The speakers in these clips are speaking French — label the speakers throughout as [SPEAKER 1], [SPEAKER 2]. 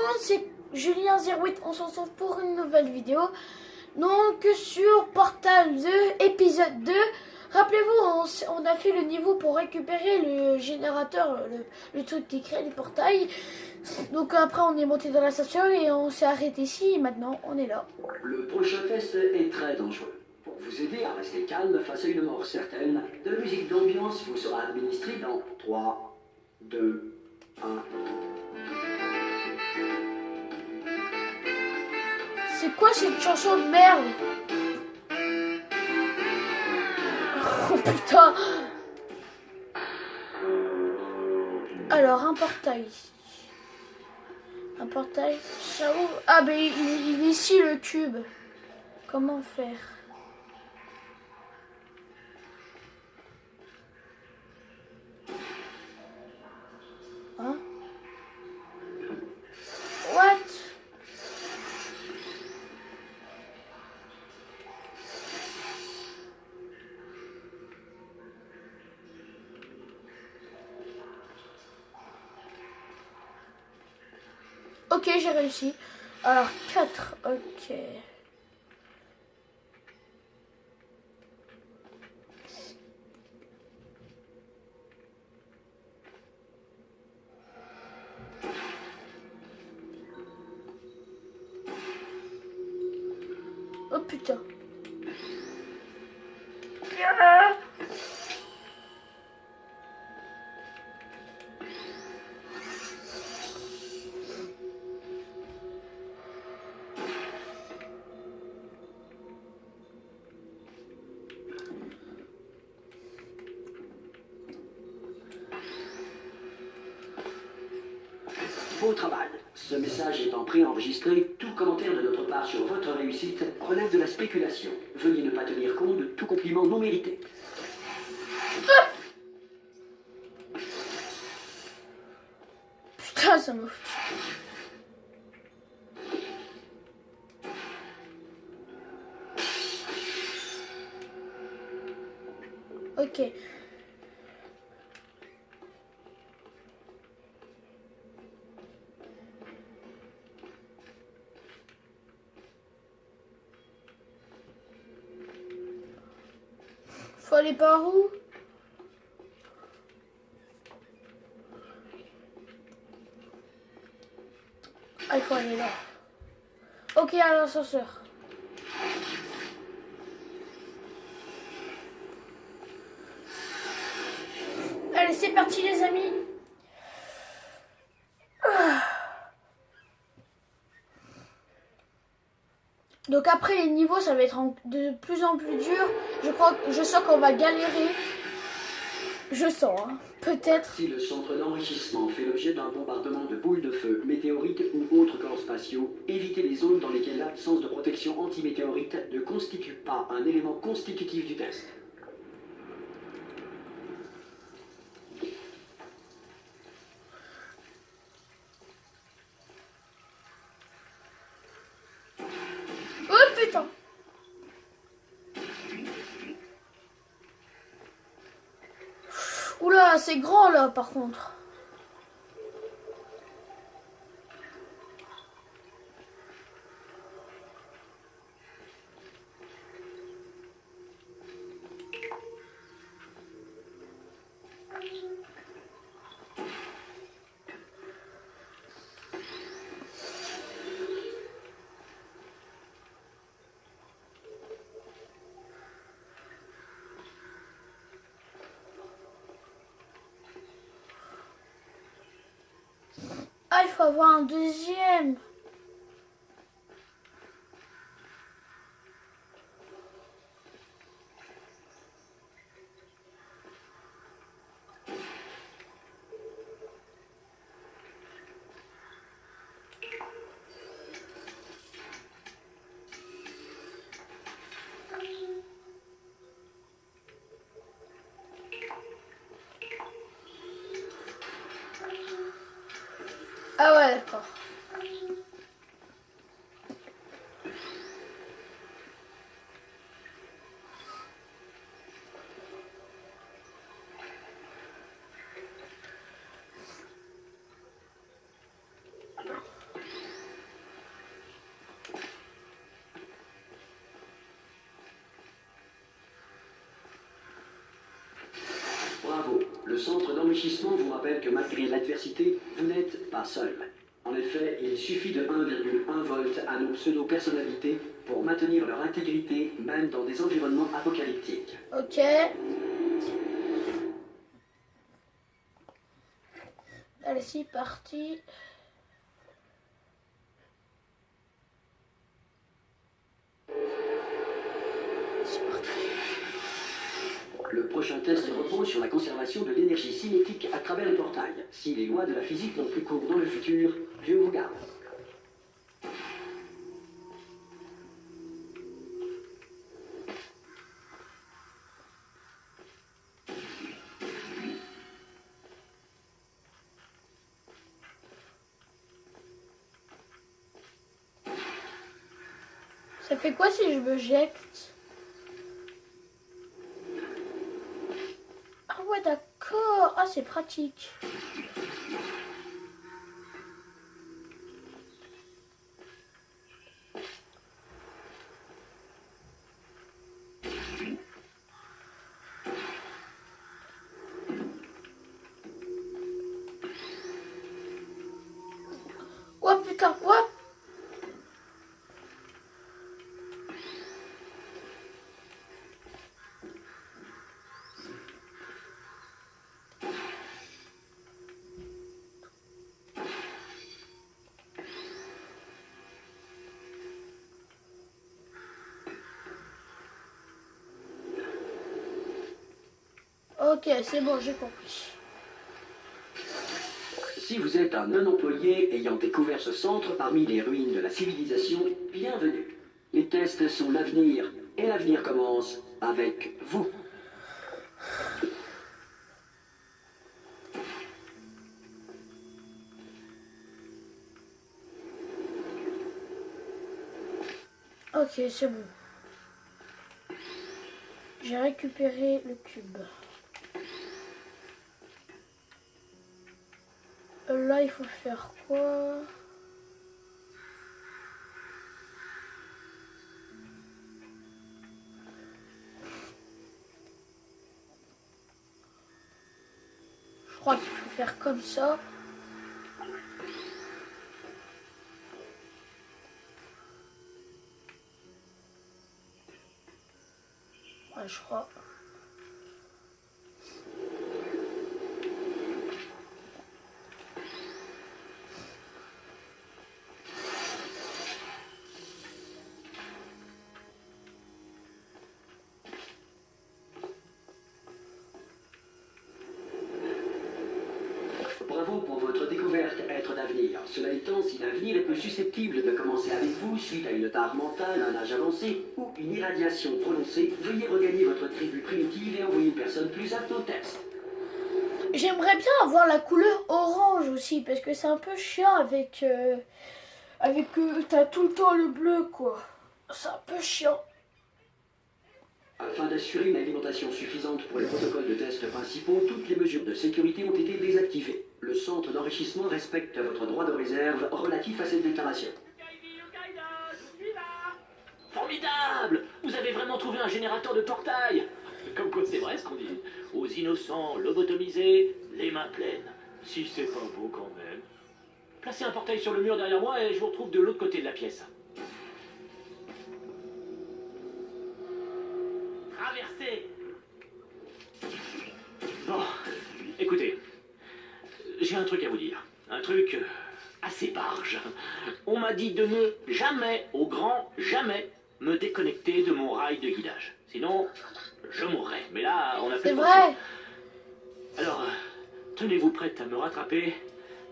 [SPEAKER 1] monde, c'est Julien08, on se retrouve pour une nouvelle vidéo. Donc sur Portal 2, épisode 2. Rappelez-vous, on a fait le niveau pour récupérer le générateur, le truc qui crée les portails. Donc après on est monté dans la station et on s'est arrêté ici et maintenant on est là.
[SPEAKER 2] Le prochain test est très dangereux. Pour vous aider à rester calme face à une mort certaine, de la musique d'ambiance vous sera administrée dans 3, 2, 1...
[SPEAKER 1] C'est quoi cette chanson de merde? Oh putain. Alors un portail ici. Un portail, ça ouvre. Ah ben il est ici le cube. Comment faire? Hein? What? Ok, j'ai réussi. Alors 4, ok. Oh putain.
[SPEAKER 2] Beau travail. Ce message étant préenregistré, tout commentaire de notre part sur votre réussite relève de la spéculation. Veuillez ne pas tenir compte de tout compliment non mérité.
[SPEAKER 1] Putain, ça me fout. Ok. Faut aller par où? Ah, il faut aller là. Ok, à l'ascenseur. Allez, c'est parti les amis. Donc après les niveaux, ça va être de plus en plus dur. Je sens qu'on va galérer. Je sens, hein. Peut-être.
[SPEAKER 2] Si le centre d'enrichissement fait l'objet d'un bombardement de boules de feu, météorites ou autres corps spatiaux, évitez les zones dans lesquelles l'absence de protection anti-météorite ne constitue pas un élément constitutif du test.
[SPEAKER 1] Oh putain. Oula, c'est grand là par contre. Ah, il faut avoir un deuxième. Ah ouais, d'accord.
[SPEAKER 2] d'enrichissement vous rappelle que malgré l'adversité, vous n'êtes pas seul. En effet, il suffit de 1,1 volt à nos pseudo-personnalités pour maintenir leur intégrité, même dans des environnements apocalyptiques.
[SPEAKER 1] Ok. Allez, c'est parti. C'est parti.
[SPEAKER 2] Le prochain test repose sur la conservation de l'énergie cinétique à travers les portails. Si les lois de la physique n'ont plus cours dans le futur, Dieu vous garde.
[SPEAKER 1] Ça fait quoi si je me jette? Ah ouais, d'accord. Ah, c'est pratique. Oh putain, what? Ok, c'est bon, j'ai compris.
[SPEAKER 2] Si vous êtes un non-employé ayant découvert ce centre parmi les ruines de la civilisation, bienvenue. Les tests sont l'avenir, et l'avenir commence avec vous.
[SPEAKER 1] Ok, c'est bon. J'ai récupéré le cube. Là, il faut faire quoi? Je crois qu'il faut faire comme ça. Ouais, je crois.
[SPEAKER 2] Bravo pour votre découverte, être d'avenir. Cela étant, si l'avenir est plus susceptible de commencer avec vous suite à une tare mentale, un âge avancé ou une irradiation prononcée, veuillez regagner votre tribu primitive et envoyer une personne plus apte au test.
[SPEAKER 1] J'aimerais bien avoir la couleur orange aussi, parce que c'est un peu chiant avec... t'as tout le temps le bleu, quoi. C'est un peu chiant.
[SPEAKER 2] Afin d'assurer une alimentation suffisante pour les protocoles de test principaux, toutes les mesures de sécurité ont été désactivées. Le centre d'enrichissement respecte votre droit de réserve relatif à cette déclaration.
[SPEAKER 3] Formidable! Vous avez vraiment trouvé un générateur de portail! Comme quoi c'est vrai ce qu'on dit. Aux innocents lobotomisés, les mains pleines. Si c'est pas beau quand même. Placez un portail sur le mur derrière moi et je vous retrouve de l'autre côté de la pièce. Traversez! Bon, écoutez, j'ai un truc à vous dire. Un truc assez barge. On m'a dit de ne jamais, au grand jamais, me déconnecter de mon rail de guidage. Sinon, je mourrais. Mais là, on a fait
[SPEAKER 1] C'est
[SPEAKER 3] trop
[SPEAKER 1] vrai.
[SPEAKER 3] chaud. Alors, tenez-vous prête à me rattraper,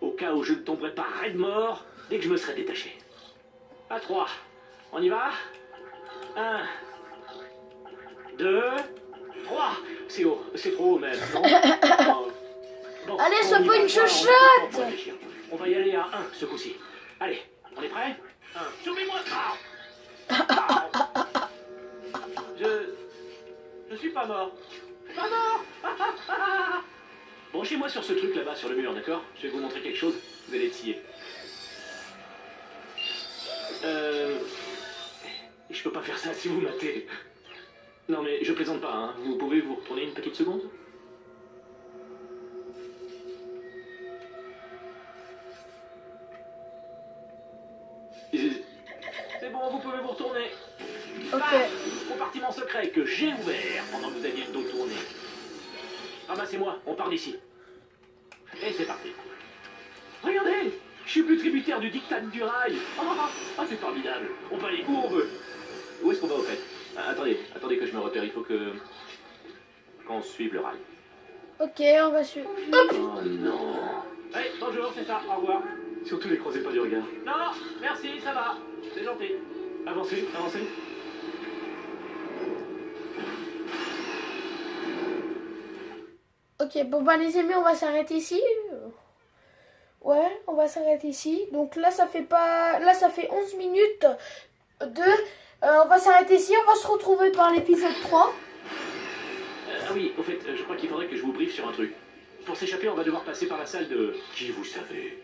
[SPEAKER 3] au cas où je ne tomberai pas raide mort dès que je me serai détaché. À 3. On y va? 1, 2, 3. C'est haut, c'est trop haut même, non? Bon,
[SPEAKER 1] Allez,
[SPEAKER 3] on
[SPEAKER 1] sois
[SPEAKER 3] y
[SPEAKER 1] pas
[SPEAKER 3] va,
[SPEAKER 1] une
[SPEAKER 3] on a
[SPEAKER 1] chochotte.
[SPEAKER 3] tout le temps pour réfléchir. On va y aller à 1 ce coup-ci. Allez, on est prêt? 1. Sauvez-moi! Je suis pas mort. Je suis pas mort. Branchez-moi sur ce truc là-bas sur le mur, d'accord? Je vais vous montrer quelque chose. Vous allez essayer. Je peux pas faire ça si vous matez. Non mais je plaisante pas, hein. Vous pouvez vous retourner une petite seconde? C'est bon, vous pouvez vous retourner.
[SPEAKER 1] Ok.
[SPEAKER 3] Compartiment secret que j'ai ouvert pendant que vous aviez le dos tourné. Ramassez-moi, on part d'ici. Et c'est parti. Regardez, je suis plus tributaire du diktat du rail. C'est formidable. On peut aller où on veut. Où est-ce qu'on va au fait? Attendez que je me repère, il faut qu'on suive le rail.
[SPEAKER 1] Ok, on va suivre. Hop.
[SPEAKER 3] Oh non. Allez, bonjour, c'est ça, au revoir. Surtout les croisez pas du regard. Non, merci, ça va. C'est gentil. Avancez.
[SPEAKER 1] Ok, bon bah les amis, on va s'arrêter ici. Ouais, on va s'arrêter ici. Donc là, ça fait 11 minutes de... on va s'arrêter ici, on va se retrouver par l'épisode 3.
[SPEAKER 3] Ah oui, au fait, je crois qu'il faudrait que je vous briefe sur un truc. Pour s'échapper, on va devoir passer par la salle de... Qui vous savez.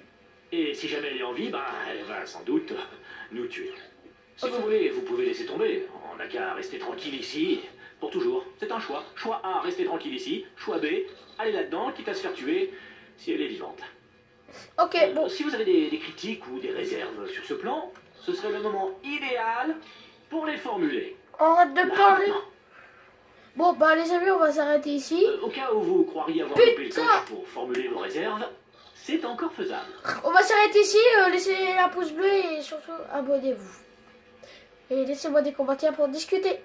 [SPEAKER 3] Et si jamais elle est en vie, bah, elle va sans doute nous tuer. Si vous voulez, vous pouvez laisser tomber. On n'a qu'à rester tranquille ici, pour toujours. C'est un choix. Choix A, rester tranquille ici. Choix B, aller là-dedans, quitte à se faire tuer, si elle est vivante.
[SPEAKER 1] Ok, bon.
[SPEAKER 3] Si vous avez des critiques ou des réserves sur ce plan, ce serait le moment idéal pour les formuler.
[SPEAKER 1] Arrête de
[SPEAKER 3] Là,
[SPEAKER 1] parler.
[SPEAKER 3] maintenant.
[SPEAKER 1] Bon bah les amis, on va s'arrêêter ici.
[SPEAKER 3] Au cas où vous croiriez avoir
[SPEAKER 1] Putain.
[SPEAKER 3] loupé le coche pour formuler vos réserves, c'est encore faisable.
[SPEAKER 1] On va s'arrêter ici, laissez un pouce bleu et surtout abonnez-vous. Et laissez-moi des commentaires pour discuter.